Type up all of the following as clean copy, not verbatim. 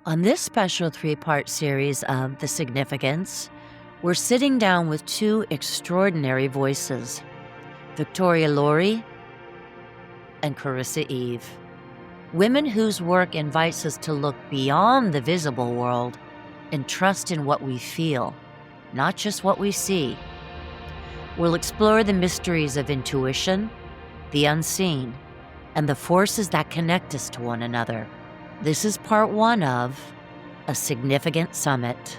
On this special three-part series of The Significance, we're sitting down with two extraordinary voices, Victoria Laurie and Karissa Eve, women whose work invites us to look beyond the visible world and trust in what we feel, not just what we see. We'll explore the mysteries of intuition, the unseen, and the forces that connect us to one another. This is part one of A Significant Summit.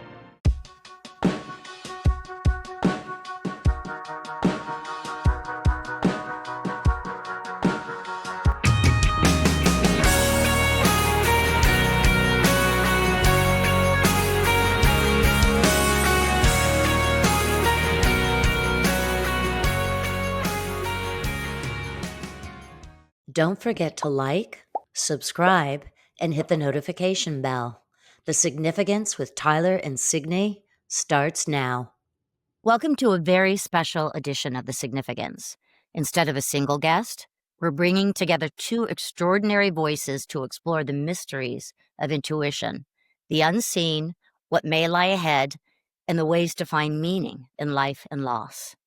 Don't forget to like, subscribe, and hit the notification bell. The Significance with Tyler and Signy starts now. Welcome to a very special edition of The Significance. Instead of a single guest, we're bringing together two extraordinary voices to explore the mysteries of intuition, the unseen, what may lie ahead, and the ways to find meaning in life and loss.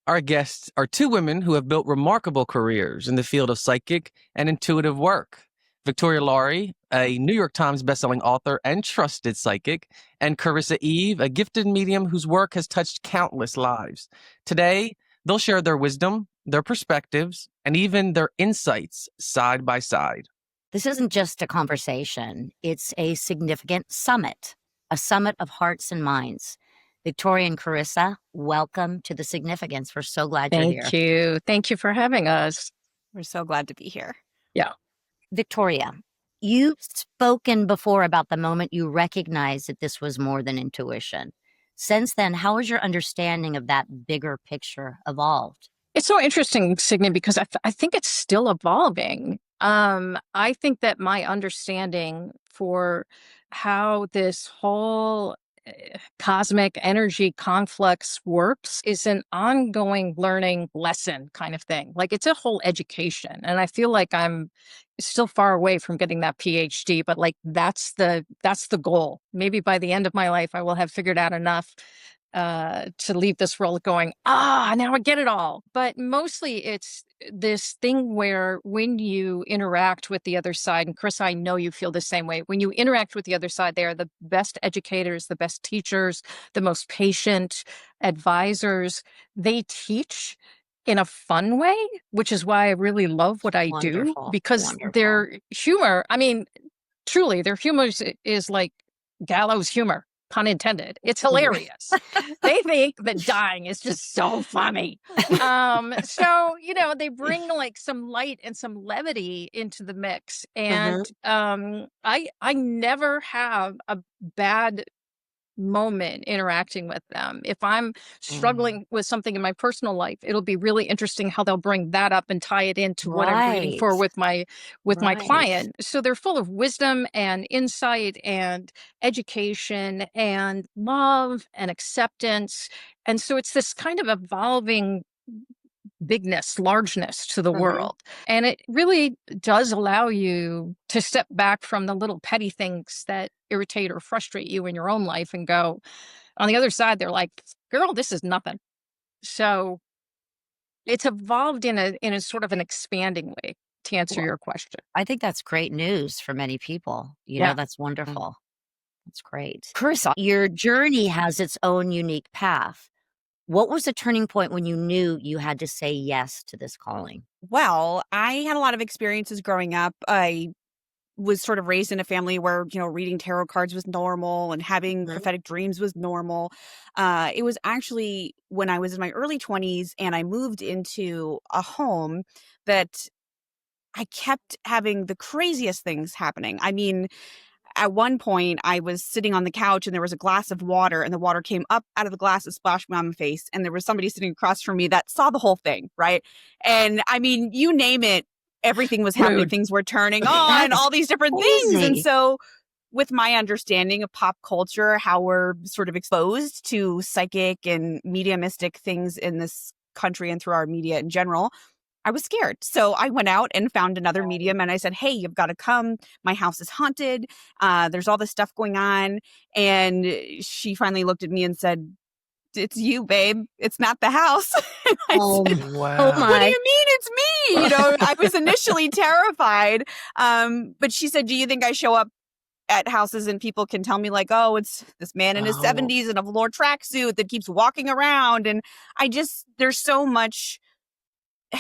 Our guests are two women who have built remarkable careers in the field of psychic and intuitive work. Victoria Laurie, a New York Times bestselling author and trusted psychic, and Karissa Eve, a gifted medium whose work has touched countless lives. Today, they'll share their wisdom, their perspectives, and even their insights side by side. This isn't just a conversation, it's a significant summit, a summit of hearts and minds. Victoria and Karissa, welcome to The Significance. We're so glad you're here. Thank you. Thank you for having us. We're so glad to be here. Yeah. Victoria, you've spoken before about the moment you recognized that this was more than intuition. Since then, how has your understanding of that bigger picture evolved? It's so interesting, Signy, because I think it's still evolving. I think that my understanding for how this whole cosmic energy conflux works is an ongoing learning lesson kind of thing. Like it's a whole education. And I feel like I'm still far away from getting that PhD, but like that's the goal. Maybe by the end of my life, I will have figured out enough to leave this world going, now I get it all. But mostly it's this thing where when you interact with the other side, and Chris, I know you feel the same way. When you interact with the other side, they are the best educators, the best teachers, the most patient advisors. They teach in a fun way, which is why I really love what I do, because their humor, I mean, truly, their humor is like gallows humor. Pun intended. It's hilarious. They think that dying is just so funny. So, they bring like some light and some levity into the mix. And I never have a bad moment interacting with them. If I'm struggling with something in my personal life, it'll be really interesting how they'll bring that up and tie it into what I'm reading for with my client. So they're full of wisdom and insight and education and love and acceptance. And so it's this kind of evolving largeness to the world. And it really does allow you to step back from the little petty things that irritate or frustrate you in your own life and go, on the other side, they're like, girl, this is nothing. So it's evolved in a sort of an expanding way, to answer your question. I think that's great news for many people. That's wonderful. That's great. Karissa, your journey has its own unique path. What was the turning point when you knew you had to say yes to this calling? Well, I had a lot of experiences growing up. I was sort of raised in a family where, reading tarot cards was normal and having prophetic dreams was normal. It was actually when I was in my early 20s and I moved into a home that I kept having the craziest things happening. I mean, at one point, I was sitting on the couch and there was a glass of water and the water came up out of the glass and splashed me on my face. And there was somebody sitting across from me that saw the whole thing, right? And I mean, you name it, everything was happening. Things were turning on, all these different things. And so with my understanding of pop culture, how we're sort of exposed to psychic and mediumistic things in this country and through our media in general, I was scared. So I went out and found another medium and I said, hey, you've got to come. My house is haunted. There's all this stuff going on. And she finally looked at me and said, it's you, babe. It's not the house. And I said, Wow. Oh my. what do you mean it's me? I was initially terrified. But she said, do you think I show up at houses and people can tell me like, oh, it's this man in his 70s in a velour tracksuit that keeps walking around? And there's so much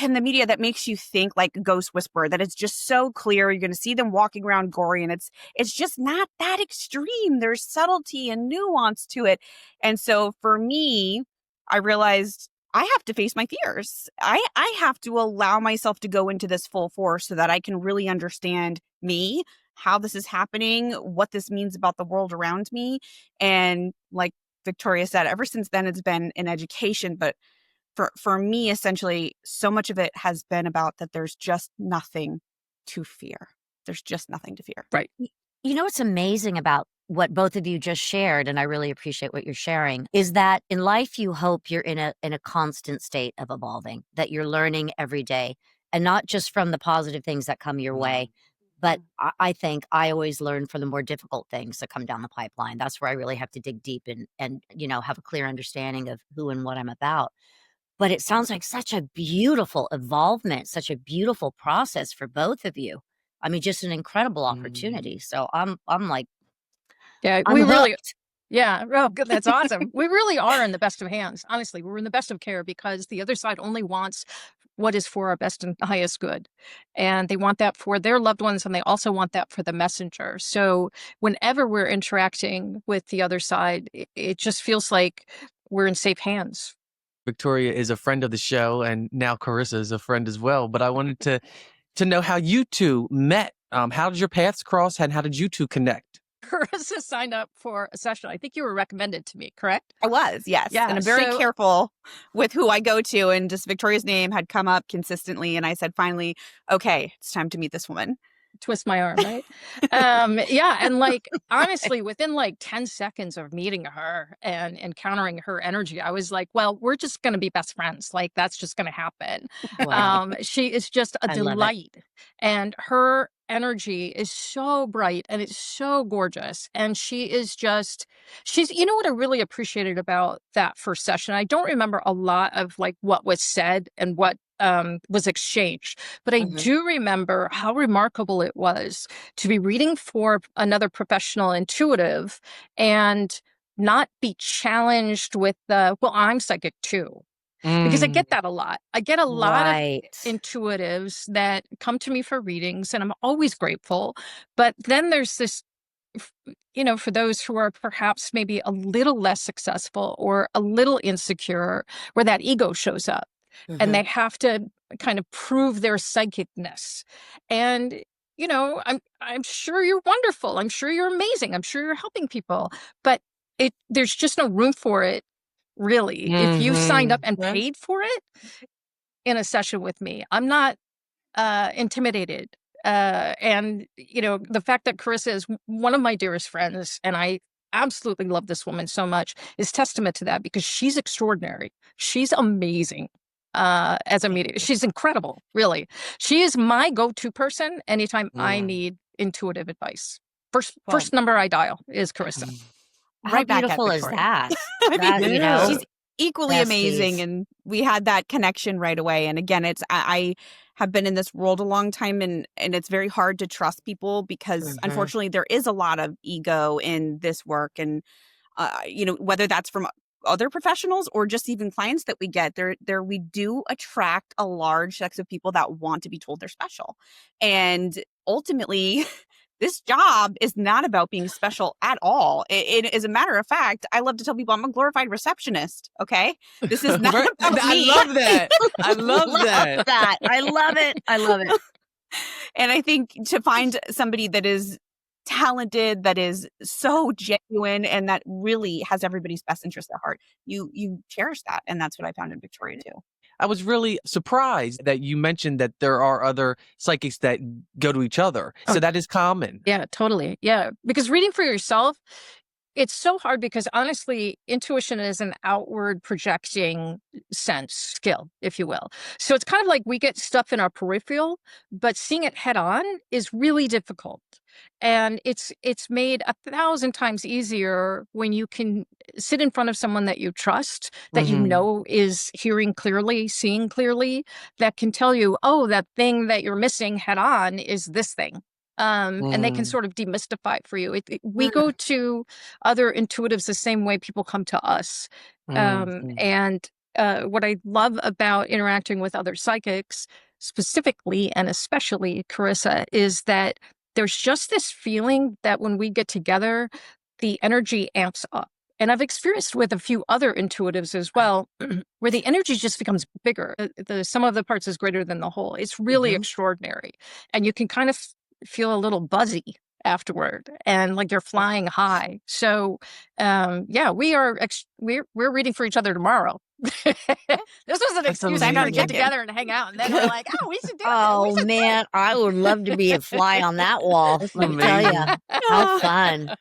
in the media that makes you think like a ghost whisperer, that it's just so clear. You're going to see them walking around gory, and it's just not that extreme. There's subtlety and nuance to it. And so for me, I realized I have to face my fears. I have to allow myself to go into this full force so that I can really understand me, how this is happening, what this means about the world around me. And like Victoria said, ever since then, it's been in education, but for me, essentially, so much of it has been about that there's just nothing to fear. There's just nothing to fear. Right. You know what's amazing about what both of you just shared, and I really appreciate what you're sharing, is that in life you hope you're in a constant state of evolving, that you're learning every day, and not just from the positive things that come your way, but I think I always learn from the more difficult things that come down the pipeline. That's where I really have to dig deep and have a clear understanding of who and what I'm about. But it sounds like such a beautiful evolvement, such a beautiful process for both of you. I mean, just an incredible opportunity. So I'm like, Yeah, I'm we really, hooked. yeah. Oh, good. That's awesome. We really are in the best of hands. Honestly, we're in the best of care because the other side only wants what is for our best and highest good. And they want that for their loved ones, and they also want that for the messenger. So whenever we're interacting with the other side, it just feels like we're in safe hands. Victoria is a friend of the show, and now Karissa is a friend as well. But I wanted to know how you two met. How did your paths cross, and how did you two connect? Karissa signed up for a session. I think you were recommended to me, correct? I was, yes. Yeah, and I'm very so- careful with who I go to. And just Victoria's name had come up consistently. And I said, finally, okay, it's time to meet this woman. Twist my arm, right? Yeah. And like, honestly, within like 10 seconds of meeting her and encountering her energy, I was like, well, we're just going to be best friends. Like, that's just going to happen. Wow. She is just a I love it. delight. And her energy is so bright and it's so gorgeous. And she's, you know what I really appreciated about that first session? I don't remember a lot of like what was said and what was exchanged. But I do remember how remarkable it was to be reading for another professional intuitive and not be challenged with the, well, I'm psychic too. Because I get that a lot. I get a lot of Right. intuitives that come to me for readings, and I'm always grateful. But then there's this, for those who are perhaps maybe a little less successful or a little insecure, where that ego shows up. And they have to kind of prove their psychicness. And, I'm sure you're wonderful. I'm sure you're amazing. I'm sure you're helping people. But there's just no room for it, really. If you signed up and paid for it in a session with me, I'm not intimidated. And, the fact that Karissa is one of my dearest friends, and I absolutely love this woman so much, is testament to that, because she's extraordinary. She's amazing. As a medium, she's incredible, really. She is my go-to person anytime I need intuitive advice. First number I dial is Karissa. How Right back at beautiful is Victoria. that? I mean, That, she's equally amazing, besties. and we had that connection right away. And again, I have been in this world a long time, and it's very hard to trust people because unfortunately there is a lot of ego in this work, and whether that's from other professionals or just even clients that we get, there we do attract a large sex of people that want to be told they're special. And ultimately, this job is not about being special at all. It as a matter of fact, I love to tell people I'm a glorified receptionist. Okay, this is not about me. I love that. I love that. I love it. I love it. And I think to find somebody that is talented, that is so genuine, and that really has everybody's best interest at heart, you cherish that. And that's what I found in Victoria too. I was really surprised that you mentioned that there are other psychics that go to each other. So that is common. Yeah, totally. Yeah, because reading for yourself, It's so hard because honestly, intuition is an outward projecting sense skill, if you will. So it's kind of like we get stuff in our peripheral, but seeing it head on is really difficult. And it's made 1,000 times easier when you can sit in front of someone that you trust, that you know is hearing clearly, seeing clearly, that can tell you, oh, that thing that you're missing head on is this thing. And they can sort of demystify it for you. We go to other intuitives the same way people come to us. And what I love about interacting with other psychics, specifically and especially Karissa, is that there's just this feeling that when we get together, the energy amps up. And I've experienced with a few other intuitives as well, where the energy just becomes bigger. The sum of the parts is greater than the whole. It's really extraordinary. And you can kind of feel a little buzzy afterward and like you're flying high. So yeah, we're reading for each other tomorrow. This was an excuse to get together and hang out, and then we're like, oh, we should do it. Oh man, I would love to be a fly on that wall. Let me tell you, how fun.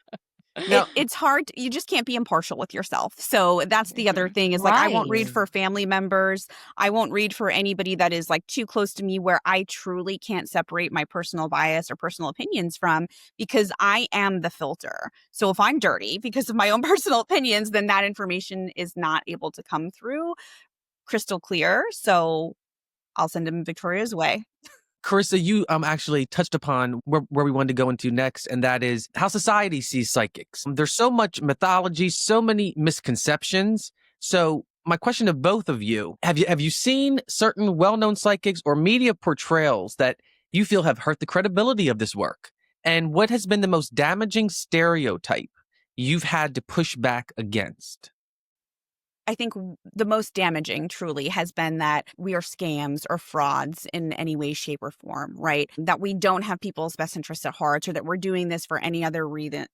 It's hard. You just can't be impartial with yourself. So that's the other thing is like, I won't read for family members. I won't read for anybody that is like too close to me where I truly can't separate my personal bias or personal opinions from, because I am the filter. So if I'm dirty because of my own personal opinions, then that information is not able to come through crystal clear. So I'll send him Victoria's way. Karissa, you actually touched upon where we wanted to go into next, and that is how society sees psychics. There's so much mythology, so many misconceptions. So my question to both of you, have you seen certain well-known psychics or media portrayals that you feel have hurt the credibility of this work? And what has been the most damaging stereotype you've had to push back against? I think the most damaging truly has been that we are scams or frauds in any way, shape, or form, right? That we don't have people's best interests at heart, or that we're doing this for any other reason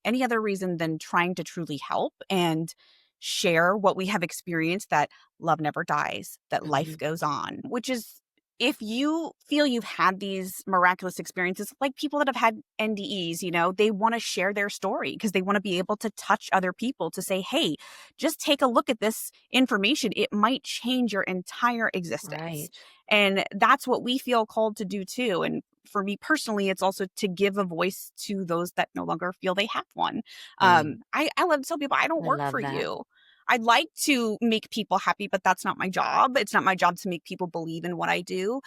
than trying to truly help and share what we have experienced, that love never dies, that life goes on, which is, if you feel you've had these miraculous experiences, like people that have had NDEs, they want to share their story because they want to be able to touch other people to say, hey, just take a look at this information. It might change your entire existence. Right. And that's what we feel called to do too. And for me personally, it's also to give a voice to those that no longer feel they have one. I love to tell people, I don't work for you. I'd like to make people happy, but that's not my job. It's not my job to make people believe in what I do.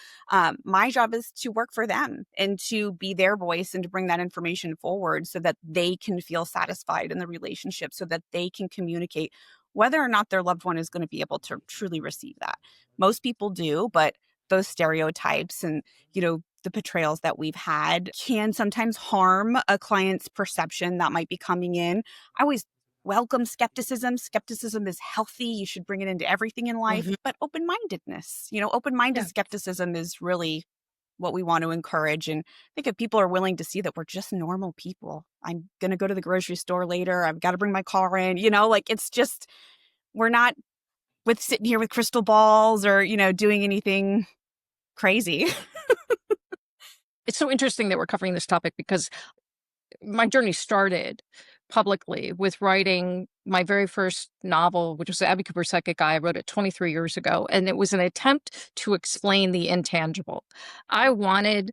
My job is to work for them and to be their voice and to bring that information forward so that they can feel satisfied in the relationship, so that they can communicate whether or not their loved one is going to be able to truly receive that. Most people do, but those stereotypes and, the portrayals that we've had can sometimes harm a client's perception that might be coming in. I always welcome skepticism. Skepticism is healthy. You should bring it into everything in life. But open-mindedness, open-minded skepticism is really what we want to encourage. And I think if people are willing to see that we're just normal people, I'm going to go to the grocery store later, I've got to bring my car in, it's just, we're not sitting here with crystal balls or, doing anything crazy. It's so interesting that we're covering this topic because my journey started publicly with writing my very first novel, which was Abby Cooper Psychic Eye. I wrote it 23 years ago, and it was an attempt to explain the intangible. I wanted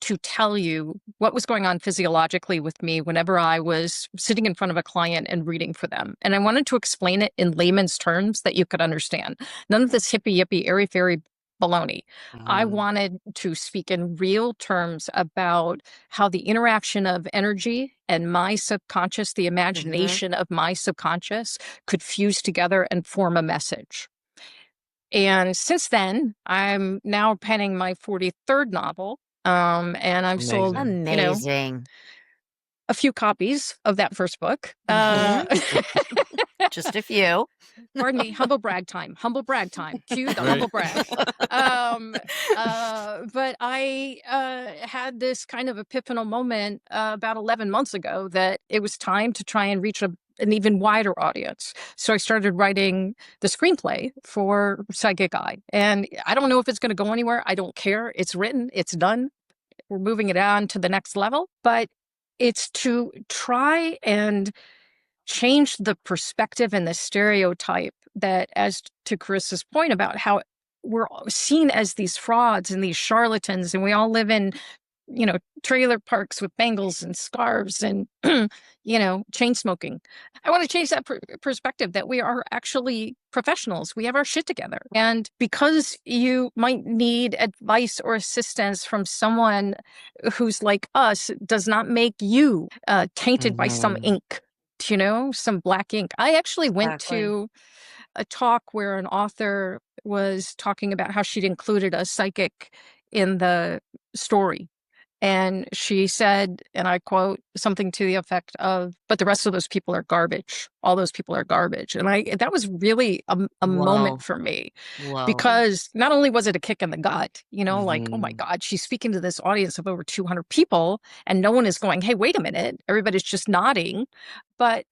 to tell you what was going on physiologically with me whenever I was sitting in front of a client and reading for them. And I wanted to explain it in layman's terms that you could understand. None of this hippy yippy, airy fairy baloney. I wanted to speak in real terms about how the interaction of energy and my subconscious, the imagination of my subconscious, could fuse together and form a message. And since then, I'm now penning my 43rd novel. And I've sold, a few copies of that first book. Just a few. Pardon me, humble brag time. Cue the humble brag. But I had this kind of epiphanal moment about 11 months ago that it was time to try and reach an even wider audience. So I started writing the screenplay for Psychic Eye. And I don't know if it's going to go anywhere. I don't care. It's written. It's done. We're moving it on to the next level. But it's to try and change the perspective and the stereotype that, as to Karissa's point about how we're seen as these frauds and these charlatans, and we all live in, trailer parks with bangles and scarves and, chain smoking. I want to change that perspective that we are actually professionals. We have our shit together. And because you might need advice or assistance from someone who's like us does not make you tainted by some ink, some black ink. I actually went to a talk where an author was talking about how she'd included a psychic in the story. And she said, and I quote, something to the effect of, but the rest of those people are garbage. All those people are garbage. And that was really a moment for me. Whoa. Because not only was it a kick in the gut, like, oh my God, she's speaking to this audience of over 200 people and no one is going, hey, wait a minute. Everybody's just nodding. But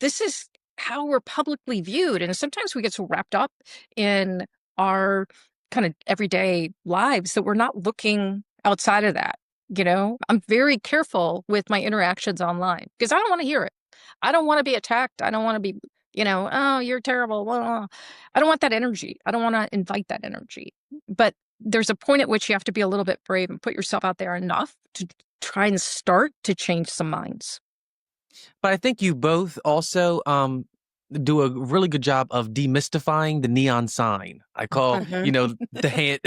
this is how we're publicly viewed. And sometimes we get so wrapped up in our kind of everyday lives that we're not looking outside of that. I'm very careful with my interactions online because I don't want to hear it. I don't want to be attacked. I don't want to be, oh, you're terrible. Blah. I don't want that energy. I don't want to invite that energy. But there's a point at which you have to be a little bit brave and put yourself out there enough to try and start to change some minds. But I think you both also do a really good job of demystifying the neon sign. I call, the hand.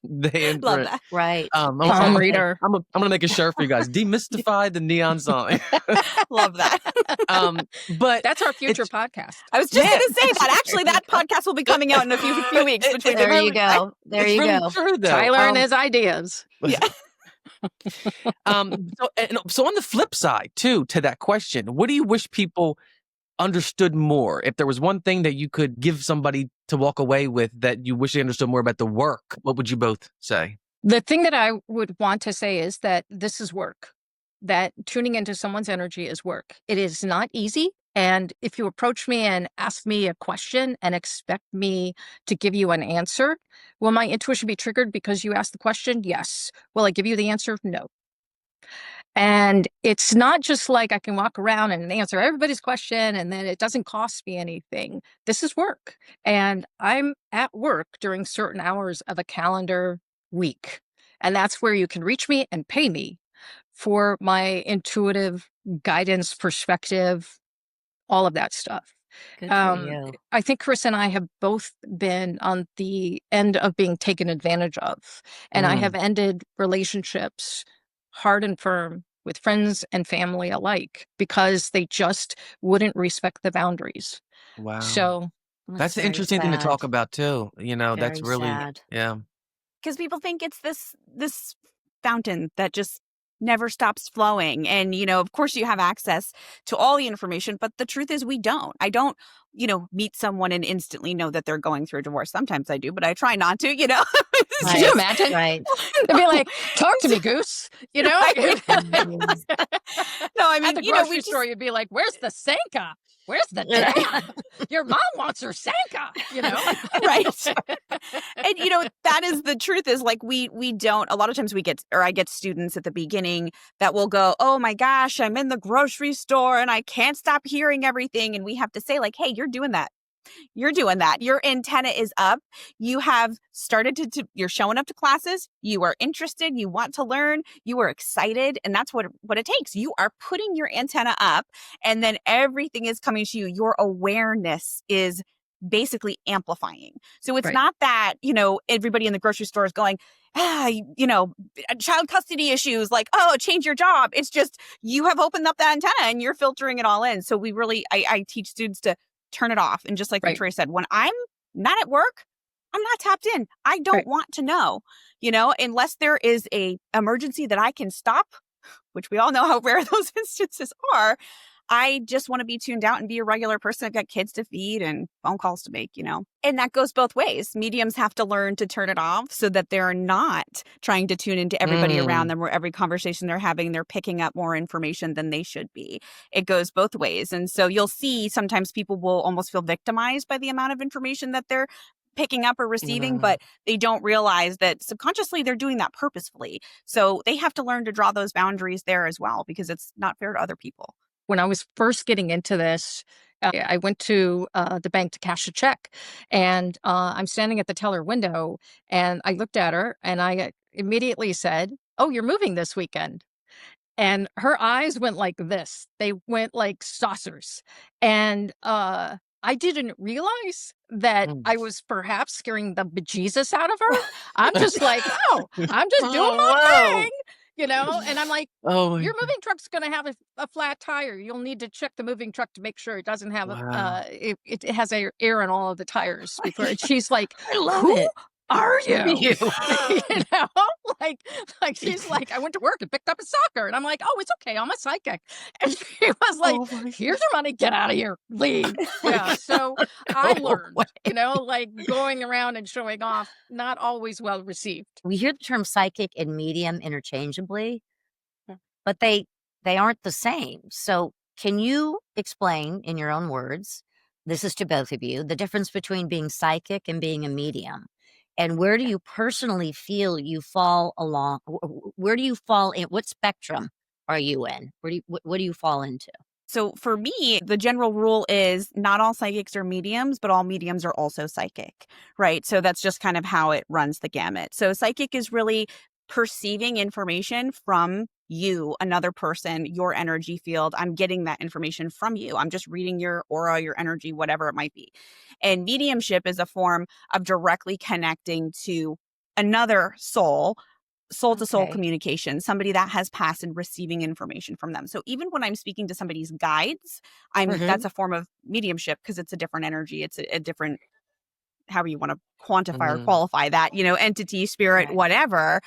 The handprint. Love that. Right. Palm reader. I'm gonna make a shirt for you guys. Demystify the neon sign. Love that. But that's our future podcast. I was just going to say that. Actually, that podcast will be coming out in a few weeks. Between there you go. There you go. True, Tyler and his ideas. Yeah. So on the flip side, too, to that question, what do you wish people understood more? If there was one thing that you could give somebody to walk away with that you wish they understood more about the work, what would you both say? The thing that I would want to say is that this is work, that tuning into someone's energy is work. It is not easy. And if you approach me and ask me a question and expect me to give you an answer, will my intuition be triggered because you asked the question? Yes. Will I give you the answer? No. And it's not just like I can walk around and answer everybody's question and then it doesn't cost me anything. This is work. And I'm at work during certain hours of a calendar week. And that's where you can reach me and pay me for my intuitive guidance, perspective, all of that stuff. Good for you. I think Karissa and I have both been on the end of being taken advantage of. And I have ended relationships hard and firm with friends and family alike because they just wouldn't respect the boundaries. Wow. So that's an interesting thing to talk about too. That's really sad. Yeah. Because people think it's this fountain that just never stops flowing. And, of course you have access to all the information, but the truth is we don't. I don't, meet someone and instantly know that they're going through a divorce. Sometimes I do, but I try not to, Could you imagine? Right. They'd be like, talk to me, Goose. No, I mean, at the grocery store, you'd be like, where's the Sanka? Where's the dad? Your mom wants her Sanka, Right. And, that is the truth is like, we don't, a lot of times I get students at the beginning that will go, oh my gosh, I'm in the grocery store and I can't stop hearing everything. And we have to say like, hey, you're doing that. You're doing that. Your antenna is up. You have started you're showing up to classes. You are interested. You want to learn. You are excited. And that's what it takes. You are putting your antenna up and then everything is coming to you. Your awareness is basically amplifying. So it's not that, everybody in the grocery store is going, child custody issues, like, oh, change your job. It's just, you have opened up that antenna and you're filtering it all in. So we really, I teach students to turn it off. And just like Victoria said, when I'm not at work, I'm not tapped in. I don't want to know, unless there is a emergency that I can stop, which we all know how rare those instances are. I just want to be tuned out and be a regular person. I've got kids to feed and phone calls to make, and that goes both ways. Mediums have to learn to turn it off so that they're not trying to tune into everybody around them or every conversation they're having. They're picking up more information than they should be. It goes both ways. And so you'll see sometimes people will almost feel victimized by the amount of information that they're picking up or receiving, but they don't realize that subconsciously they're doing that purposefully. So they have to learn to draw those boundaries there as well, because it's not fair to other people. when I was first getting into this, I went to the bank to cash a check, and I'm standing at the teller window, and I looked at her and I immediately said, "Oh, you're moving this weekend." And her eyes went like this. They went like saucers. And I didn't realize that I was perhaps scaring the bejesus out of her. I'm just like, oh, I'm just doing my thing, and I'm like, Oh my your moving truck's going to have a flat tire. You'll need to check the moving truck to make sure it doesn't have Wow. it has air in all of the tires before. And she's like, I love who it. are you? You. you know, like she's like, I went to work and picked up a soccer, and I'm like, oh, it's okay, I'm a psychic. And she was like, Oh my here's your money, get out of here, leave. Yeah. So I learned, like going around and showing off, not always well received. We hear the term psychic and medium interchangeably, Yeah. but they aren't the same. So can you explain in your own words, this is to both of you, the difference between being psychic and being a medium? And where do you personally feel you fall along? Where do you fall in? What spectrum are you in? What do you fall into? So for me, the general rule is not all psychics are mediums, but all mediums are also psychic, right? So that's just kind of how it runs the gamut. So psychic is really perceiving information from you, another person, your energy field. I'm getting that information from you. I'm just reading your aura, your energy, whatever it might be. And mediumship is a form of directly connecting to another soul to soul Okay. communication, somebody that has passed and receiving information from them. So even when I'm speaking to somebody's guides, that's a form of mediumship because it's a different energy. It's a different, however you want to quantify or qualify that, entity, spirit, Right. whatever.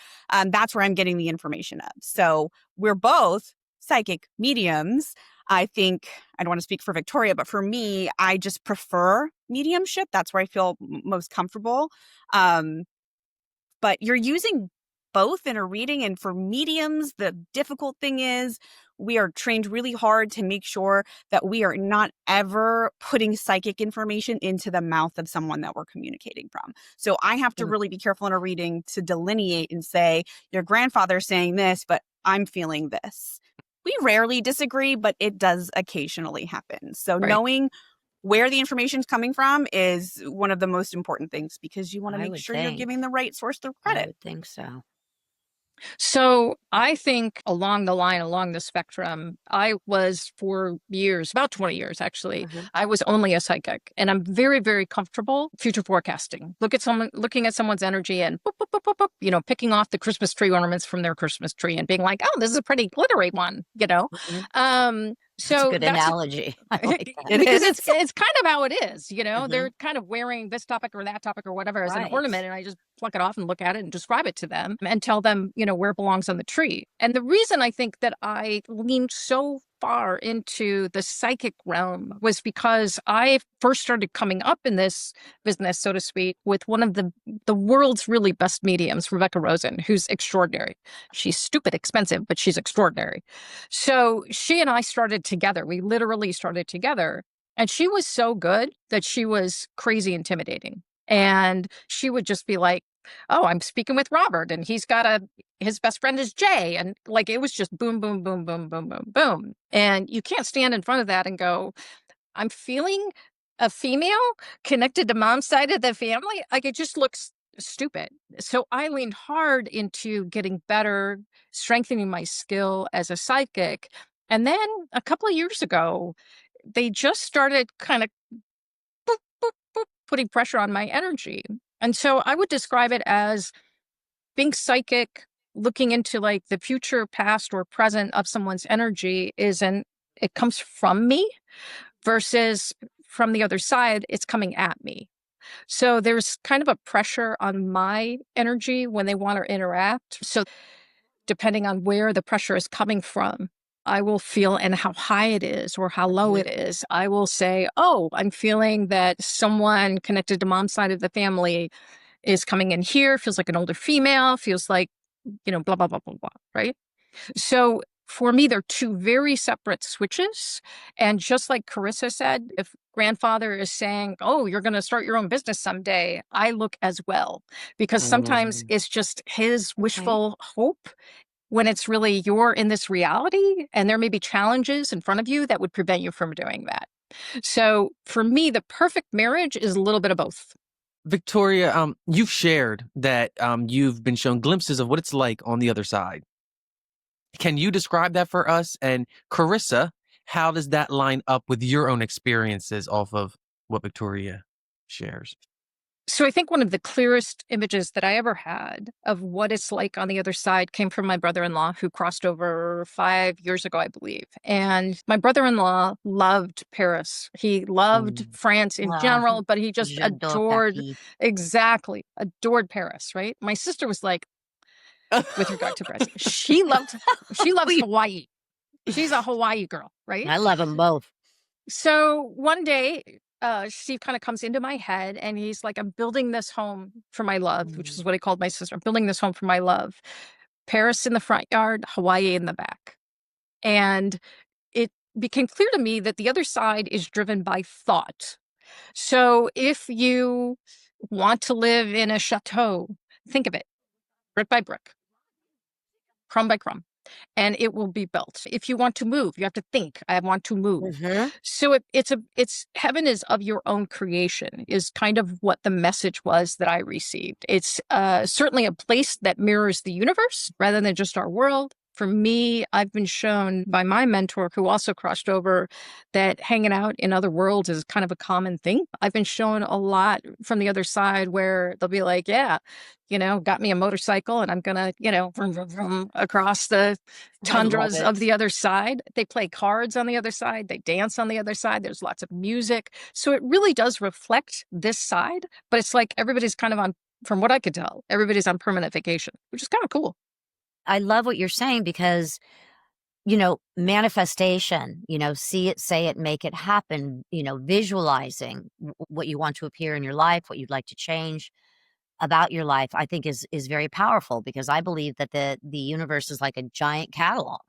That's where I'm getting the information of. So we're both psychic mediums. I think, I don't want to speak for Victoria, but for me, I just prefer mediumship. That's where I feel most comfortable. But you're using both in a reading. And for mediums, the difficult thing is we are trained really hard to make sure that we are not ever putting psychic information into the mouth of someone that we're communicating from. So I have to really be careful in a reading to delineate and say, your grandfather's saying this, but I'm feeling this. We rarely disagree, but it does occasionally happen. So knowing where the information is coming from is one of the most important things because you want to make sure you're giving the right source the I credit. would think so. So I think along the spectrum, I was for years, about 20 years actually, I was only a psychic, and I'm very, very comfortable future forecasting. Looking at someone's energy and boop, boop, boop, boop, boop, picking off the Christmas tree ornaments from their Christmas tree and being like, oh, this is a pretty glittery one, That's a good analogy. I like that. Because it's kind of how it is, they're kind of wearing this topic or that topic or whatever as an ornament, and I just pluck it off and look at it and describe it to them and tell them, where it belongs on the tree. And the reason I think that I leaned so far into the psychic realm was because I first started coming up in this business, so to speak, with one of the world's really best mediums, Rebecca Rosen, who's extraordinary. She's stupid expensive, but she's extraordinary. So she and I started together. We literally started together. And she was so good that she was crazy intimidating. And she would just be like, oh, I'm speaking with Robert, and he's got his best friend is Jay. And like, it was just boom, boom, boom, boom, boom, boom, boom. And you can't stand in front of that and go, I'm feeling a female connected to mom's side of the family. Like, it just looks stupid. So I leaned hard into getting better, strengthening my skill as a psychic. And then a couple of years ago, they just started kind of boop, boop, boop, putting pressure on my energy. And so I would describe it as being psychic, looking into like the future, past, or present of someone's energy it comes from me versus from the other side, it's coming at me. So there's kind of a pressure on my energy when they want to interact. So depending on where the pressure is coming from, I will feel, and how high it is or how low it is, I will say, oh, I'm feeling that someone connected to mom's side of the family is coming in here, feels like an older female, feels like, blah, blah, blah, blah, blah, right? So for me, they're two very separate switches. And just like Karissa said, if grandfather is saying, oh, you're going to start your own business someday, I look as well, because sometimes it's just his wishful hope when it's really you're in this reality and there may be challenges in front of you that would prevent you from doing that. So for me, the perfect marriage is a little bit of both. Victoria, you've shared that you've been shown glimpses of what it's like on the other side. Can you describe that for us? And Karissa, how does that line up with your own experiences off of what Victoria shares? So I think one of the clearest images that I ever had of what it's like on the other side came from my brother-in-law, who crossed over 5 years ago, I believe. And my brother-in-law loved Paris. He loved France in general, but he just J'adore adored, Paris. exactly, adored Paris, right? My sister was like, with regard to Paris, she loves Hawaii. She's a Hawaii girl, right? I love them both. So one day, Steve kind of comes into my head and he's like, I'm building this home for my love, which is what he called my sister. I'm building this home for my love. Paris in the front yard, Hawaii in the back. And it became clear to me that the other side is driven by thought. So if you want to live in a chateau, think of it brick by brick, crumb by crumb, and it will be built. If you want to move, you have to think, I want to move. So it's heaven is of your own creation is kind of what the message was that I received. It's certainly a place that mirrors the universe rather than just our world. For me, I've been shown by my mentor, who also crossed over, that hanging out in other worlds is kind of a common thing. I've been shown a lot from the other side where they'll be like, yeah, got me a motorcycle and I'm going to, vroom, vroom, vroom, across the tundras of the other side. They play cards on the other side. They dance on the other side. There's lots of music. So it really does reflect this side, but it's like everybody's kind of on, from what I could tell, everybody's on permanent vacation, which is kind of cool. I love what you're saying because, manifestation, see it, say it, make it happen, visualizing what you want to appear in your life, what you'd like to change about your life, I think is very powerful because I believe that the universe is like a giant catalog.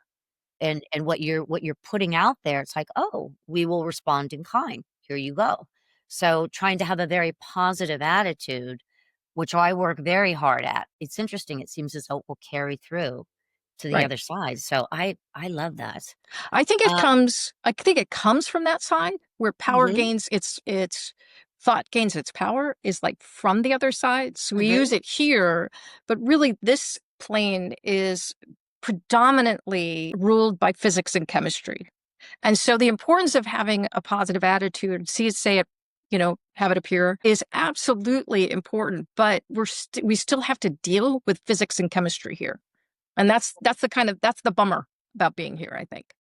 And what you're putting out there, it's like, oh, we will respond in kind. Here you go. So trying to have a very positive attitude, which I work very hard at. It's interesting. It seems as though it will carry through to the other side. So I love that. I think it comes from that side where power gains its thought gains its power is like from the other side. So we use it here, but really this plane is predominantly ruled by physics and chemistry. And so the importance of having a positive attitude, see it, say it, have it appear, is absolutely important. But we still have to deal with physics and chemistry here. And that's the bummer about being here, I think.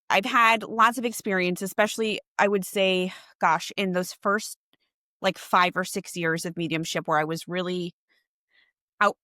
I've had lots of experience, especially I would say, gosh, in those first like 5 or 6 years of mediumship where I was really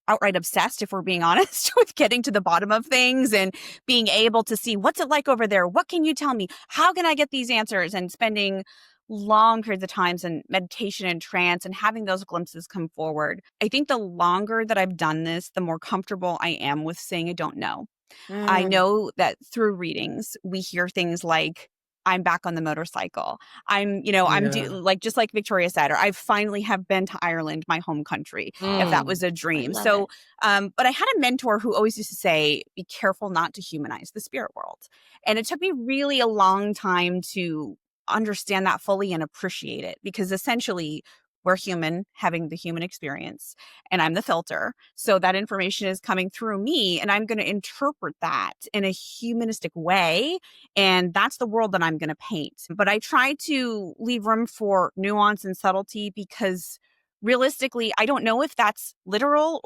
outright obsessed, if we're being honest, with getting to the bottom of things and being able to see what's it like over there. What can you tell me? How can I get these answers? And spending long periods of times in meditation and trance and having those glimpses come forward. I think the longer that I've done this, the more comfortable I am with saying I don't know. I know that through readings, we hear things like, I'm back on the motorcycle. Just like Victoria said, or I finally have been to Ireland, my home country, if that was a dream. So, but I had a mentor who always used to say, be careful not to humanize the spirit world. And it took me really a long time to understand that fully and appreciate it, because essentially we're human having the human experience and I'm the filter. So that information is coming through me and I'm going to interpret that in a humanistic way. And that's the world that I'm going to paint. But I try to leave room for nuance and subtlety because realistically, I don't know if that's literal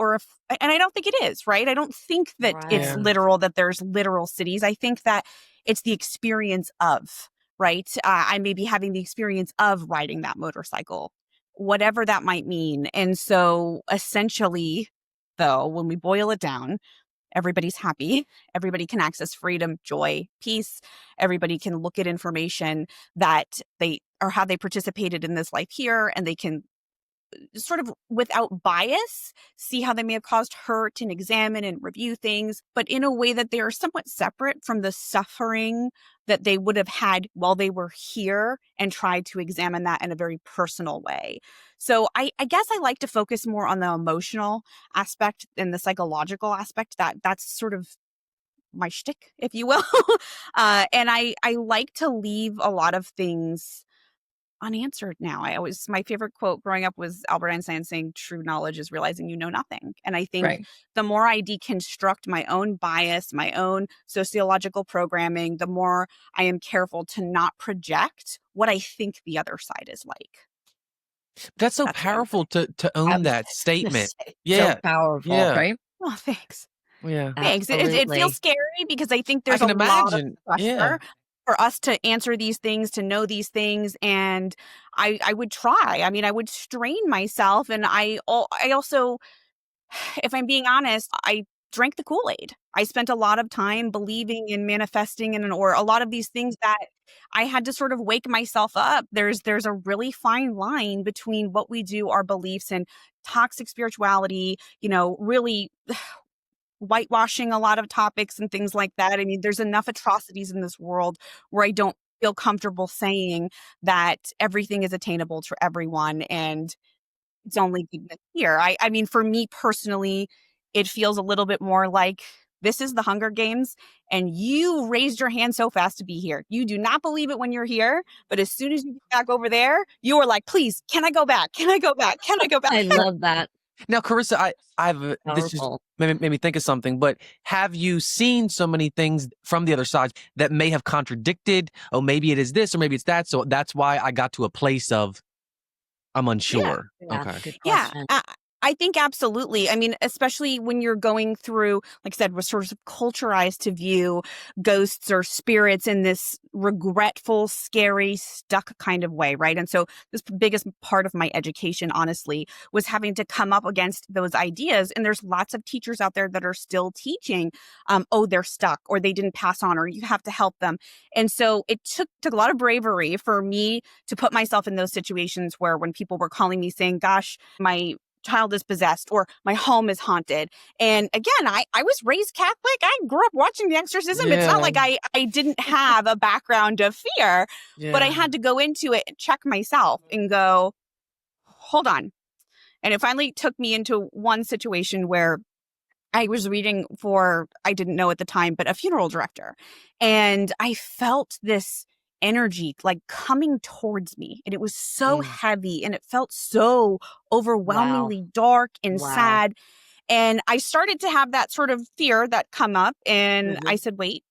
and I don't think it is, right? I don't think that it's literal, that there's literal cities. I think that it's the experience of, right? I may be having the experience of riding that motorcycle, whatever that might mean. And so essentially, though, when we boil it down, everybody's happy. Everybody can access freedom, joy, peace. Everybody can look at information that how they participated in this life here, and they can sort of without bias see how they may have caused hurt and examine and review things, but in a way that they are somewhat separate from the suffering that they would have had while they were here, and try to examine that in a very personal way. So I guess I like to focus more on the emotional aspect and the psychological aspect. That's sort of my shtick, if you will. And I like to leave a lot of things unanswered now. My favorite quote growing up was Albert Einstein saying, true knowledge is realizing you know nothing. And I think Right. the more I deconstruct my own bias, my own sociological programming, the more I am careful to not project what I think the other side is like. That's so That's what I would powerful say. to I own was that just gonna statement. say, so Yeah. powerful. Yeah. Right. Oh, thanks. Yeah. Thanks. It feels Absolutely. scary because I think I there's can a lot of imagine. Yeah. pressure for us to answer these things, to know these things. And I would try. I mean, I would strain myself. And I also, if I'm being honest, I drank the Kool-Aid. I spent a lot of time believing in manifesting or a lot of these things that I had to sort of wake myself up. There's a really fine line between what we do, our beliefs, and toxic spirituality, really whitewashing a lot of topics and things like that. I mean, there's enough atrocities in this world where I don't feel comfortable saying that everything is attainable to everyone and it's only goodness here. I mean, for me personally, it feels a little bit more like this is the Hunger Games and you raised your hand so fast to be here. You do not believe it when you're here, but as soon as you get back over there, you are like, please, can I go back? Can I go back? Can I go back? I love that. Now, Karissa, this just Powerful. made me think of something, but have you seen so many things from the other side that may have contradicted? Oh, maybe it is this or maybe it's that. So that's why I got to a place of I'm unsure. Yeah, Okay. good Yeah, question. I think absolutely. I mean, especially when you're going through, like I said, we're sort of culturized to view ghosts or spirits in this regretful, scary, stuck kind of way, right? And so this biggest part of my education, honestly, was having to come up against those ideas. And there's lots of teachers out there that are still teaching, oh, they're stuck or they didn't pass on or you have to help them. And so it took a lot of bravery for me to put myself in those situations where when people were calling me saying, gosh, my child is possessed or my home is haunted. And again, I was raised Catholic. I grew up watching The Exorcism. It's not like I didn't have a background of fear, but I had to go into it and check myself and go, hold on. And it finally took me into one situation where I was reading for, I didn't know at the time, but a funeral director. And I felt this energy like coming towards me. And it was so heavy and it felt so overwhelmingly dark and Wow. sad. And I started to have that sort of fear that come up. And I said, wait,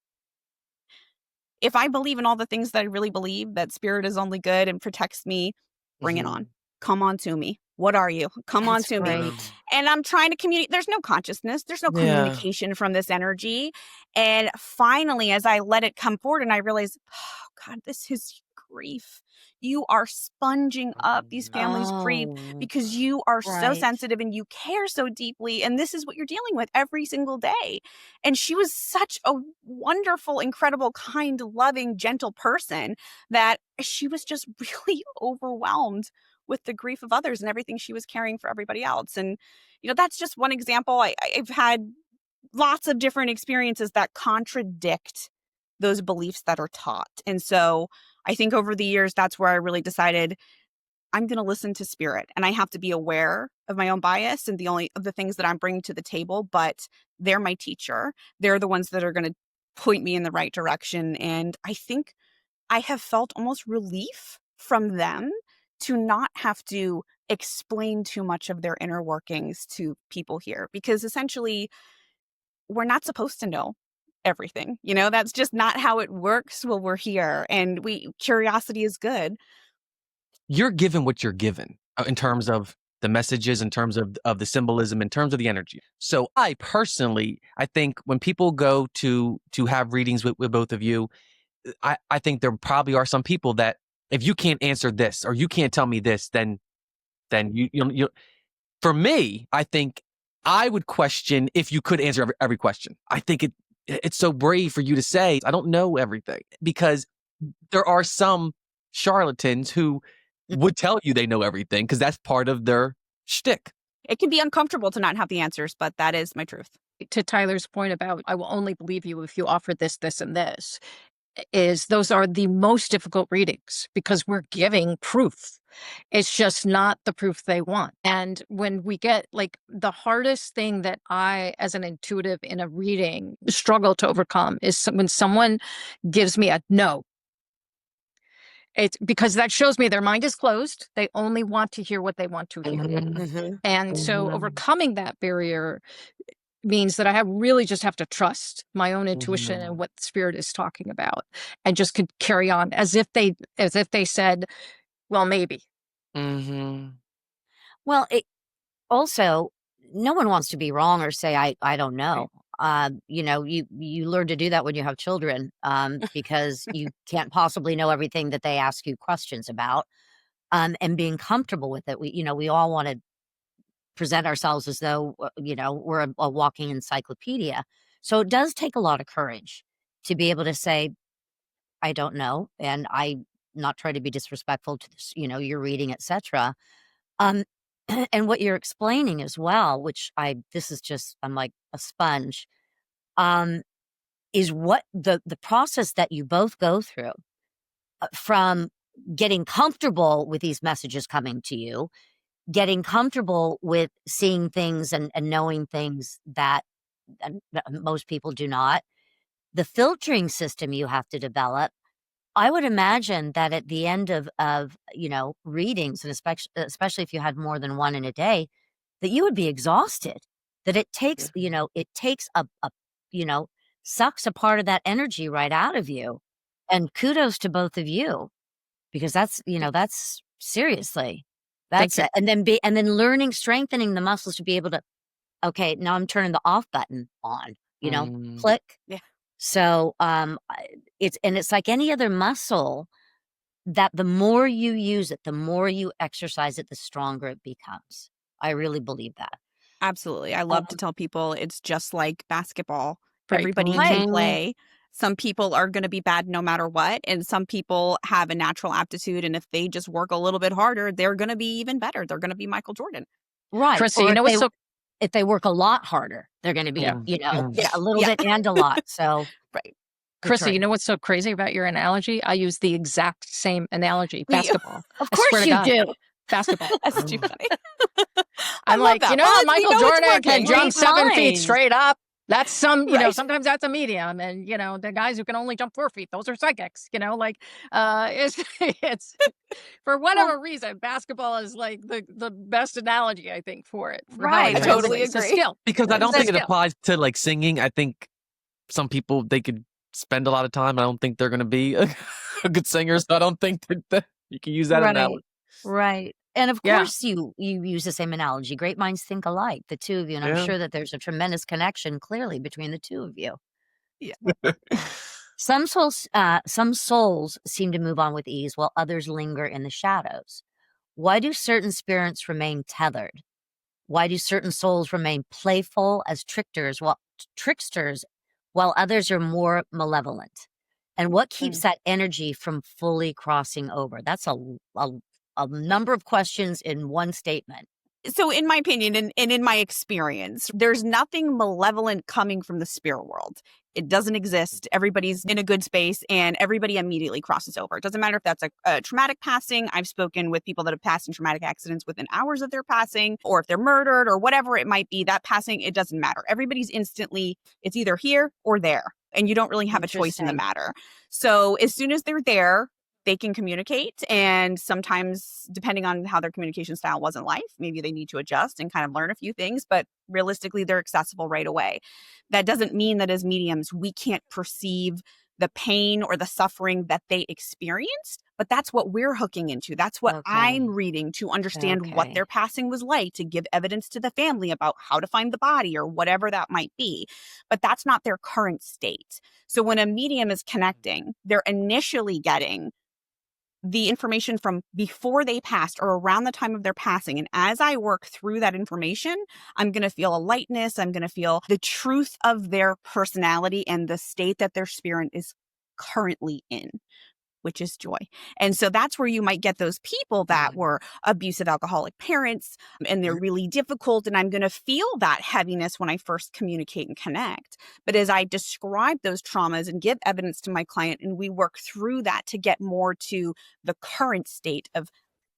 if I believe in all the things that I really believe, that spirit is only good and protects me, bring it on. Come on to me. What are you? Come on That's to me. great. And I'm trying to communicate. There's no consciousness. There's no Yeah. communication from this energy. And finally, as I let it come forward and I realized, oh God, this is grief. You are sponging up these families' grief Oh, because you are so right. sensitive and you care so deeply. And this is what you're dealing with every single day. And she was such a wonderful, incredible, kind, loving, gentle person that she was just really overwhelmed with the grief of others and everything she was carrying for everybody else. And, that's just one example. I've had lots of different experiences that contradict those beliefs that are taught. And so I think over the years, that's where I really decided I'm going to listen to spirit and I have to be aware of my own bias and of the things that I'm bringing to the table, but they're my teacher. They're the ones that are going to point me in the right direction. And I think I have felt almost relief from them to not have to explain too much of their inner workings to people here, because essentially we're not supposed to know everything. That's just not how it works while we're here. And curiosity is good. You're given what you're given in terms of the messages, in terms of the symbolism, in terms of the energy. So I think when people go to have readings with both of you, I think there probably are some people that if you can't answer this or you can't tell me this, then you for me, I think I would question if you could answer every question. I think it's so brave for you to say, I don't know everything, because there are some charlatans who would tell you they know everything because that's part of their shtick. It can be uncomfortable to not have the answers, but that is my truth. To Tyler's point about, I will only believe you if you offer this, this, and this. is those are the most difficult readings because we're giving proof. It's just not the proof they want. And when we get like the hardest thing that I, as an intuitive in a reading, struggle to overcome is when someone gives me a no. It's because that shows me their mind is closed. They only want to hear what they want to hear. Mm-hmm. And so overcoming that barrier means that I really just have to trust my own intuition and what spirit is talking about, and just could carry on as if they said, well, maybe. Well, also, no one wants to be wrong or say, I don't know. You know, you learn to do that when you have children, because you can't possibly know everything that they ask you questions about, and being comfortable with it. We all want to present ourselves as though, we're a walking encyclopedia. So it does take a lot of courage to be able to say, I don't know. And I not try to be disrespectful to this, your reading, etc. And what you're explaining as well, which I'm like a sponge, is what the process that you both go through, from getting comfortable with these messages coming to you, getting comfortable with seeing things and knowing things that most people do not, the filtering system you have to develop. I would imagine that at the end of readings, and especially if you had more than one in a day, that you would be exhausted, that it takes, it takes sucks a part of that energy right out of you. And kudos to both of you, because that's seriously, that's it. And then learning, strengthening the muscles to be able to, okay, now I'm turning the off button on, click. Yeah. So, it's like any other muscle, that the more you use it, the more you exercise it, the stronger it becomes. I really believe that. Absolutely. I love to tell people it's just like basketball. Right. Everybody can play. Some people are going to be bad no matter what. And some people have a natural aptitude. And if they just work a little bit harder, they're going to be even better. They're going to be Michael Jordan. Right. Karissa, if they work a lot harder, they're going to be, a little bit and a lot. So, right. Karissa, you know what's so crazy about your analogy? I use the exact same analogy, basketball. Of course you do. Basketball. That's too funny. I'm like, Michael Jordan can jump 7 feet straight up. That's sometimes that's a medium. And, the guys who can only jump 4 feet, those are psychics, it's for whatever reason, basketball is like the best analogy, I think, for it. I totally agree. It's a skill. Because I don't think it applies to like singing. I think some people, they could spend a lot of time. I don't think they're going to be a good singer. So I don't think that you can use that analogy. Right. And of course you use the same analogy. Great minds think alike, the two of you. And I'm sure that there's a tremendous connection clearly between the two of you. Yeah. Some souls seem to move on with ease, while others linger in the shadows. Why do certain spirits remain tethered? Why do certain souls remain playful as tricksters, while others are more malevolent? And what keeps that energy from fully crossing over? That's a number of questions in one statement. So in my opinion, and in my experience, there's nothing malevolent coming from the spirit world. It doesn't exist. Everybody's in a good space and everybody immediately crosses over. It doesn't matter if that's a traumatic passing. I've spoken with people that have passed in traumatic accidents within hours of their passing, or if they're murdered or whatever it might be, that passing, it doesn't matter. Everybody's instantly, it's either here or there. And you don't really have a choice in the matter. So as soon as they're there, they can communicate. And sometimes, depending on how their communication style was in life, maybe they need to adjust and kind of learn a few things, but realistically, they're accessible right away. That doesn't mean that as mediums, we can't perceive the pain or the suffering that they experienced, but that's what we're hooking into. That's what I'm reading to understand what their passing was like, to give evidence to the family about how to find the body or whatever that might be. But that's not their current state. So when a medium is connecting, they're initially getting the information from before they passed or around the time of their passing. And as I work through that information, I'm going to feel a lightness. I'm going to feel the truth of their personality and the state that their spirit is currently in, which is joy. And so that's where you might get those people that were abusive alcoholic parents, and they're really difficult. And I'm going to feel that heaviness when I first communicate and connect. But as I describe those traumas and give evidence to my client, and we work through that to get more to the current state of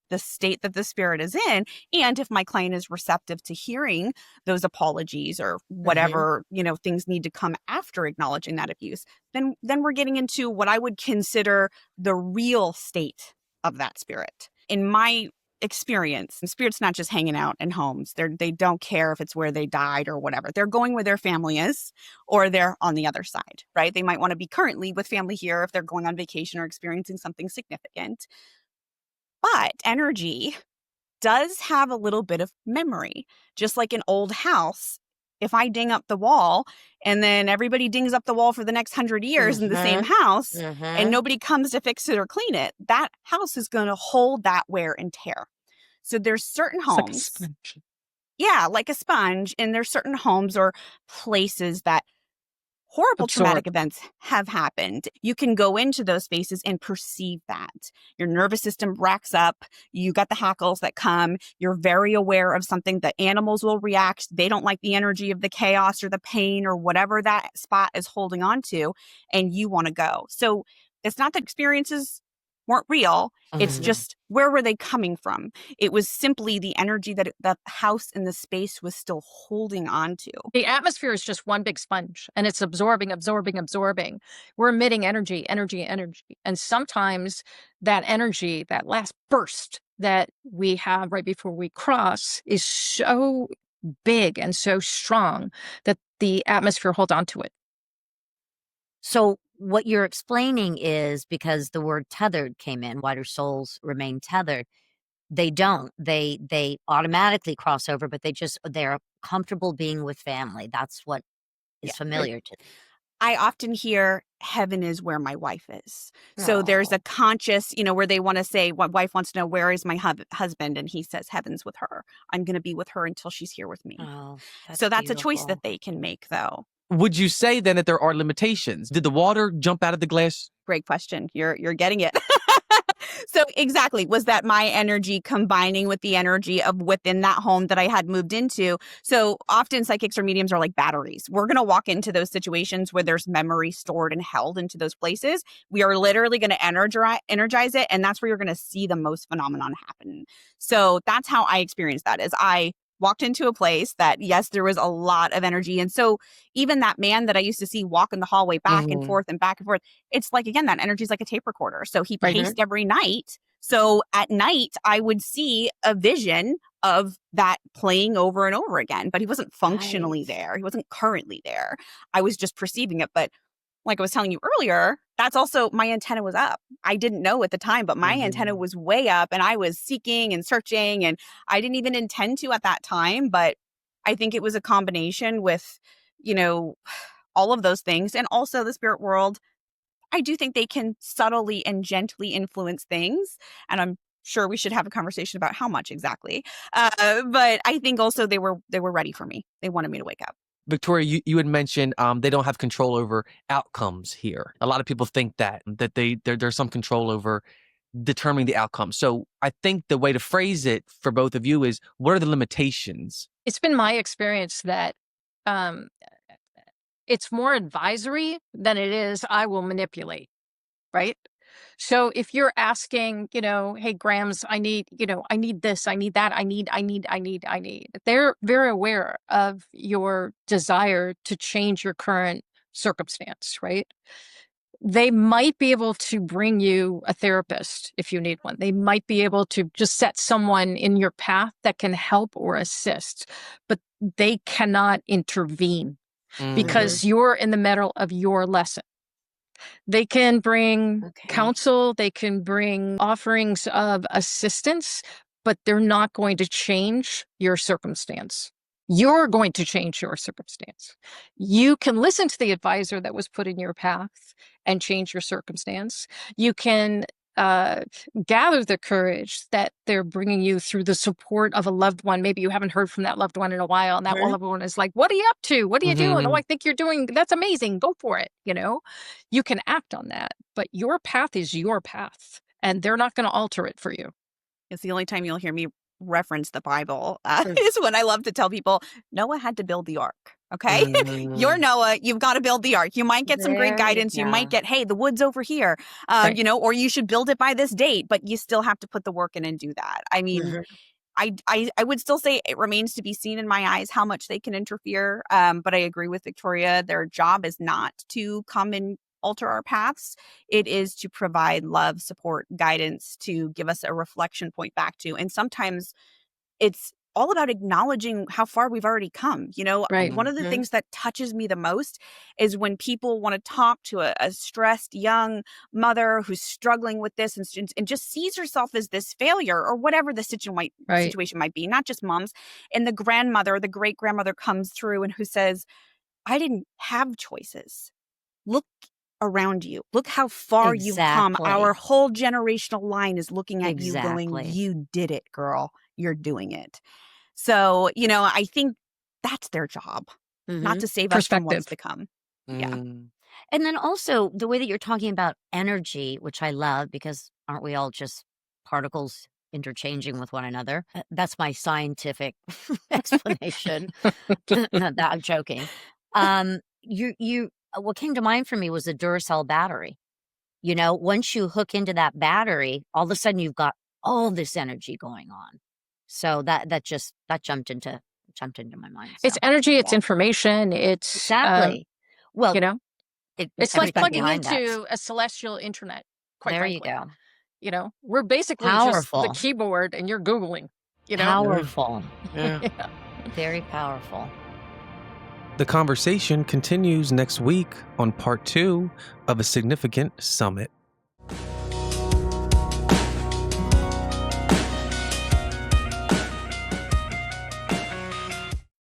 the state that the spirit is in. And if my client is receptive to hearing those apologies or whatever, things need to come after acknowledging that abuse, then we're getting into what I would consider the real state of that spirit. In my experience, spirit's not just hanging out in homes. They don't care if it's where they died or whatever. They're going where their family is, or they're on the other side, right? They might want to be currently with family here if they're going on vacation or experiencing something significant. But energy does have a little bit of memory. Just like an old house, if I ding up the wall and then everybody dings up the wall for the next 100 years in the same house and nobody comes to fix it or clean it, that house is going to hold that wear and tear. So there's certain homes. Like a sponge. Yeah, like a sponge. And there's certain homes or places that horrible traumatic events have happened. You can go into those spaces and perceive that. Your nervous system racks up. You got the hackles that come. You're very aware of something. The animals will react. They don't like the energy of the chaos or the pain or whatever that spot is holding on to, and you want to go. So it's not that experiences weren't real. It's just, where were they coming from? It was simply the energy that the house and the space was still holding on to. The atmosphere is just one big sponge, and it's absorbing. We're emitting energy. And sometimes that energy, that last burst that we have right before we cross, is so big and so strong that the atmosphere holds on to it. So what you're explaining is, because the word tethered came in, why do souls remain tethered? They don't. They automatically cross over, but they're comfortable being with family. That's what is familiar to them. I often hear heaven is where my wife is. So there's a conscious, where they want to say, what wife wants to know, where is my husband? And he says, heaven's with her. I'm going to be with her until she's here with me. So that's a choice that they can make, though. Would you say then that there are limitations? Did the water jump out of the glass? Great question. You're getting it. So exactly. Was that my energy combining with the energy of within that home that I had moved into? So often psychics or mediums are like batteries. We're going to walk into those situations where there's memory stored and held into those places. We are literally going to energize it. And that's where you're going to see the most phenomenon happen. So that's how I experienced that. Is I walked into a place that, yes, there was a lot of energy. And so even that man that I used to see walk in the hallway back and forth, it's like, again, that energy is like a tape recorder. So he paced every night. So at night, I would see a vision of that playing over and over again, but he wasn't functionally there. He wasn't currently there. I was just perceiving it. But like I was telling you earlier, that's also, my antenna was up. I didn't know at the time, but my antenna was way up, and I was seeking and searching, and I didn't even intend to at that time. But I think it was a combination with, all of those things. And also the spirit world, I do think they can subtly and gently influence things. And I'm sure we should have a conversation about how much exactly. But I think also they were ready for me. They wanted me to wake up. Victoria, you had mentioned they don't have control over outcomes here. A lot of people think that there's some control over determining the outcome. So I think the way to phrase it for both of you is, what are the limitations? It's been my experience that it's more advisory than it is I will manipulate, right? So if you're asking, hey, Grams, I need this, I need that, I need. They're very aware of your desire to change your current circumstance, right? They might be able to bring you a therapist if you need one. They might be able to just set someone in your path that can help or assist, but they cannot intervene because you're in the middle of your lesson. They can bring counsel, they can bring offerings of assistance, but they're not going to change your circumstance. You're going to change your circumstance. You can listen to the advisor that was put in your path and change your circumstance. You can gather the courage that they're bringing you through the support of a loved one. Maybe you haven't heard from that loved one in a while, and that loved one is like, what are you up to? What are you doing? Oh, I think you're doing, that's amazing. Go for it. You can act on that, but your path is your path, and they're not going to alter it for you. It's the only time you'll hear me reference the Bible is when I love to tell people Noah had to build the ark. Okay. You're Noah. You've got to build the ark. You might get some great guidance. You might get, hey, the wood's over here, or you should build it by this date, but you still have to put the work in and do that. I mean, I would still say it remains to be seen in my eyes how much they can interfere. But I agree with Victoria. Their job is not to come and alter our paths. It is to provide love, support, guidance, to give us a reflection point back to. And sometimes it's all about acknowledging how far we've already come. One of the things that touches me the most is when people want to talk to a stressed young mother who's struggling with this and just sees herself as this failure or whatever the situation might be, not just moms. And the grandmother or the great grandmother comes through and who says, I didn't have choices. Look around you. Look how far you've come. Our whole generational line is looking at you going, you did it, girl. You're doing it. So, I think that's their job, not to save us from what's to come. Yeah. And then also the way that you're talking about energy, which I love, because aren't we all just particles interchanging with one another? That's my scientific explanation. I'm joking. What came to mind for me was a Duracell battery. Once you hook into that battery, all of a sudden you've got all this energy going on. So that jumped into my mind. So, it's energy, it's information, it's exactly. It's like plugging into a celestial internet. Quite frankly. You go. We're basically powerful. Just the keyboard, and you're Googling. Powerful. Yeah. Very powerful. The conversation continues next week on part 2 of A Significant Summit.